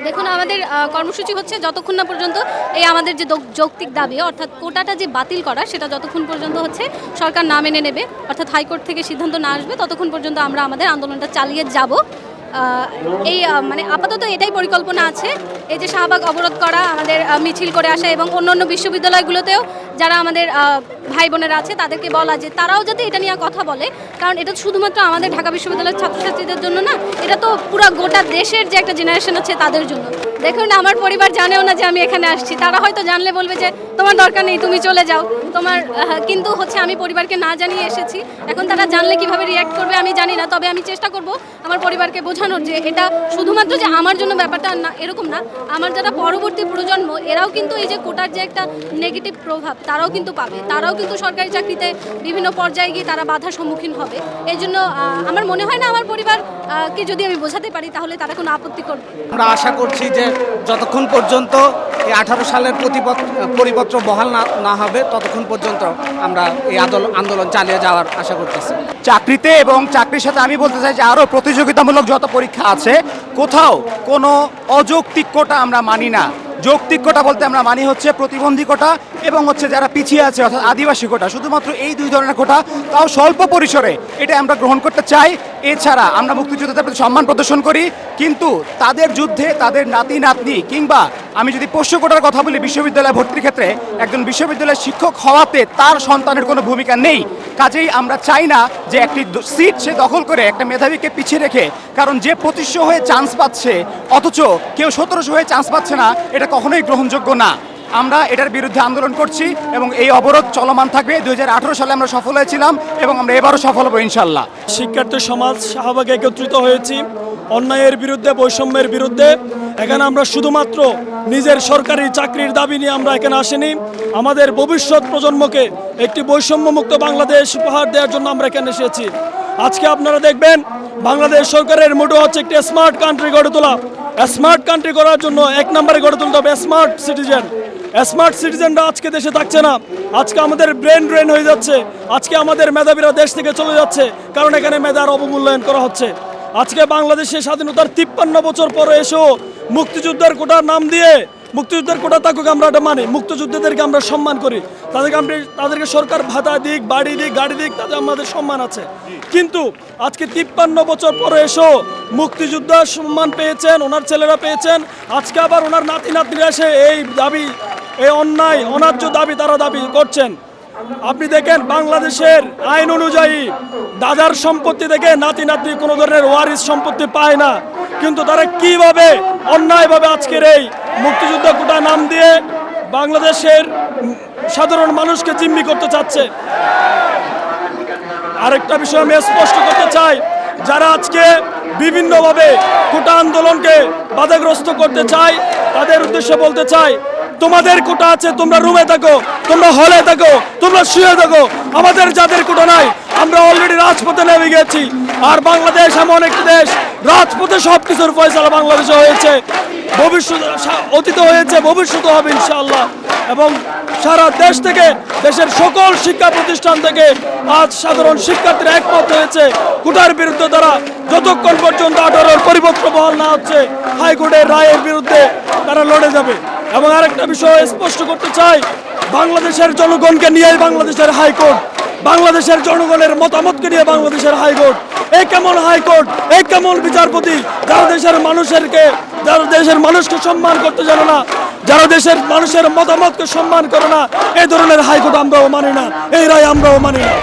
দেখুন আমাদের কর্মসূচি হচ্ছে যতক্ষণ না পর্যন্ত এই আমাদের যে যৌক্তিক দাবি অর্থাৎ কোটাটা যে বাতিল করা সেটা যতক্ষণ পর্যন্ত হচ্ছে সরকার না মেনে নেবে অর্থাৎ হাইকোর্ট থেকে সিদ্ধান্ত না আসবে ততক্ষণ পর্যন্ত আমরা আমাদের আন্দোলনটা চালিয়ে যাব। এই মানে আপাতত এটাই পরিকল্পনা আছে। এই যে শাহবাগ অবরোধ করা, আমাদের মিছিল করে আসা এবং অন্যান্য বিশ্ববিদ্যালয়গুলোতেও যারা আমাদের ভাই বোনেরা আছে তাদেরকে বলা যে তারাও যাতে এটা নিয়ে কথা বলে, কারণ এটা শুধুমাত্র আমাদের ঢাকা বিশ্ববিদ্যালয়ের ছাত্রছাত্রীদের জন্য না, এটা তো পুরো গোটা দেশের যে একটা জেনারেশন আছে তাদের জন্য। দেখুন আমার পরিবার জানেও না যে আমি এখানে আসছি, তারা হয়তো জানলে বলবে যে তোমার দরকার নেই, তুমি চলে যাও তোমার, কিন্তু হচ্ছে আমি পরিবারকে না জানিয়ে এসেছি। এখন তারা জানলে কিভাবে রিয়্যাক্ট করবে আমি জানি না, তবে আমি চেষ্টা করব আমার পরিবারকে বোঝানোর যে এটা শুধুমাত্র যে আমার জন্য ব্যাপারটা না, এরকম না, আমার যারা পরবর্তী প্রজন্ম এরাও কিন্তু এই যে কোটার যে একটা নেগেটিভ প্রভাব তারাও কিন্তু পাবে, তারাও কিন্তু সরকারি চাকরিতে বিভিন্ন পর্যায়ে গিয়ে তারা বাধার সম্মুখীন হবে। এই জন্য আমার মনে হয় না আমার পরিবারকে যদি আমি বোঝাতে পারি তাহলে তারা কোনো আপত্তি করবে। আমরা আশা করছি যে যতক্ষণ পর্যন্ত এই 18 সালের পরিপত্র বহাল না হবে ততক্ষণ পর্যন্ত আমরা এই আন্দোলন চালিয়ে যাওয়ার আশা করতেছি। চাকরিতে এবং চাকরির সাথে আমি বলতে চাই যে আরও প্রতিযোগিতামূলক যত পরীক্ষা আছে কোথাও কোনো অযৌক্তিক কোটা আমরা মানি না। যৌক্তিক কোটা বলতে আমরা মানি হচ্ছে প্রতিবন্ধী কোটা এবং হচ্ছে যারা পিছিয়ে আছে অর্থাৎ আদিবাসী কোটা, শুধুমাত্র এই দুই ধরনের কোটা, তাও স্বল্প পরিসরে এটা আমরা গ্রহণ করতে চাই। এছাড়া আমরা মুক্তিযোদ্ধাদের প্রতি সম্মান প্রদর্শন করি, কিন্তু তাদের যুদ্ধে তাদের নাতি নাতনি কিংবা আমি যদি পোষ্য কোটার কথা বলি বিশ্ববিদ্যালয়ে ভর্তির ক্ষেত্রে একজন বিশ্ববিদ্যালয়ের শিক্ষক হওয়াতে তার সন্তানের কোনো ভূমিকা নেই। কাজেই আমরা চাই না যে একটি সিট সে দখল করে একটা মেধাবীকে পিছিয়ে রেখে, কারণ যে 2500 হয়ে চান্স পাচ্ছে অথচ কেউ 1700 হয়ে চান্স পাচ্ছে না, এটা কখনোই গ্রহণযোগ্য না। আমরা এটার বিরুদ্ধে আন্দোলন করছি এবং এই অবরোধ চলমান থাকবে। 2018 সালে আমরা সফল হয়েছিলাম এবং আমরা এবারও সফল হবো ইনশাল্লাহ। শিক্ষার্থী সমাজ শাহবাগে একত্রিত হয়েছি অন্যায়ের বিরুদ্ধে, বৈষম্যের বিরুদ্ধে। এখানে আমরা শুধুমাত্র নিজের সরকারি চাকরির দাবি নিয়ে আমরা এখানে আসিনি, আমাদের ভবিষ্যৎ প্রজন্মকে একটি বৈষম্যমুক্ত বাংলাদেশ উপহার দেওয়ার জন্য আমরা এখানে এসেছি। আজকে আপনারা দেখবেন বাংলাদেশ সরকারের মোটো হচ্ছে একটি স্মার্ট কান্ট্রি গড়ে তোলা। স্মার্ট কান্ট্রি করার জন্য এক নম্বরে গড়ে তুলতে হবে স্মার্ট সিটিজেন। স্মার্ট সিটিজেনরা আজকে দেশে থাকছে না, আজকে আমাদের ব্রেন ড্রেন হয়ে যাচ্ছে, আজকে আমাদের মেধাবীরা দেশ থেকে চলে যাচ্ছে, কারণ এখানে মেধার অবমূল্যায়ন করা হচ্ছে। আজকে বাংলাদেশের স্বাধীনতার 53 বছর পরে এসেও মুক্তিযুদ্ধের কোটার নাম দিয়ে, মুক্তিযুদ্ধের কোটা থাকুক আমরা এটা মানি, মুক্তিযুদ্ধদেরকে আমরা সম্মান করি, তাদেরকে সরকার ভাতা দিক, বাড়ি দিক, গাড়ি দিক, তাদের আমাদের সম্মান আছে। কিন্তু আজকে 53 বছর পরে এসেও মুক্তিযোদ্ধা সম্মান পেয়েছেন, ওনার ছেলেরা পেয়েছেন, আজকে আবার ওনার নাতি নাতনিরা এসে এই দাবি, এই অন্যায় অন্যায্য দাবি তারা দাবি করছেন। আপনি দেখেন বাংলাদেশের আইন অনুযায়ী দাদার সম্পত্তি থেকে নাতি নাতনি কোনো ধরনের ওয়ারিস সম্পত্তি পায় না, কিন্তু তারা কিভাবে অন্যায়ভাবে আজকের এই মুক্তিযুদ্ধ কোটা নাম দিয়ে বাংলাদেশের সাধারণ মানুষকে জিম্মি করতে চাচ্ছে। আরেকটা বিষয় আমি স্পষ্ট করতে চাই, যারা আজকে বিভিন্নভাবে কোটা আন্দোলনকে বাধাগ্রস্ত করতে চায় তাদের উদ্দেশ্যে বলতে চাই, তোমাদের কোটা আছে, তোমরা রুমে থাকো, তোমরা হলে থাকো, তোমরা শুয়ে থাকো। আমাদের যাদের কোটা নাই আমরা অলরেডি রাজপথে নেমে গেছি। আর বাংলাদেশ এমন একটি দেশ, রাজপথে সবকিছুর ফয়সালা বাংলাদেশে হয়েছে, ভবিষ্যৎ অতীত হয়েছে, ভবিষ্যৎ হবে ইনশাআল্লাহ। এবং সারা দেশ থেকে, দেশের সকল শিক্ষা প্রতিষ্ঠান থেকে আজ সাধারণ শিক্ষার্থীরা একমত হয়েছে কোটার বিরুদ্ধে তারা যতক্ষণ পর্যন্ত 18 পরিপত্র বহাল না হচ্ছে হাইকোর্টের রায়ের বিরুদ্ধে তারা লড়ে যাবে। এবং আরেকটা বিষয় স্পষ্ট করতে চাই, বাংলাদেশের জনগণকে নিয়ে বাংলাদেশের হাইকোর্ট, বাংলাদেশের জনগণের মতামতকে নিয়ে বাংলাদেশের হাইকোর্ট। এই কেমন হাইকোর্ট, এই কেমন বিচারপতি যারা দেশের মানুষকে সম্মান করতে জানে না, যারা দেশের মানুষের মতামতকে সম্মান করে না, এই ধরনের হাইকোর্ট আমরাও মানি না, এই রায় আমরাও মানি না।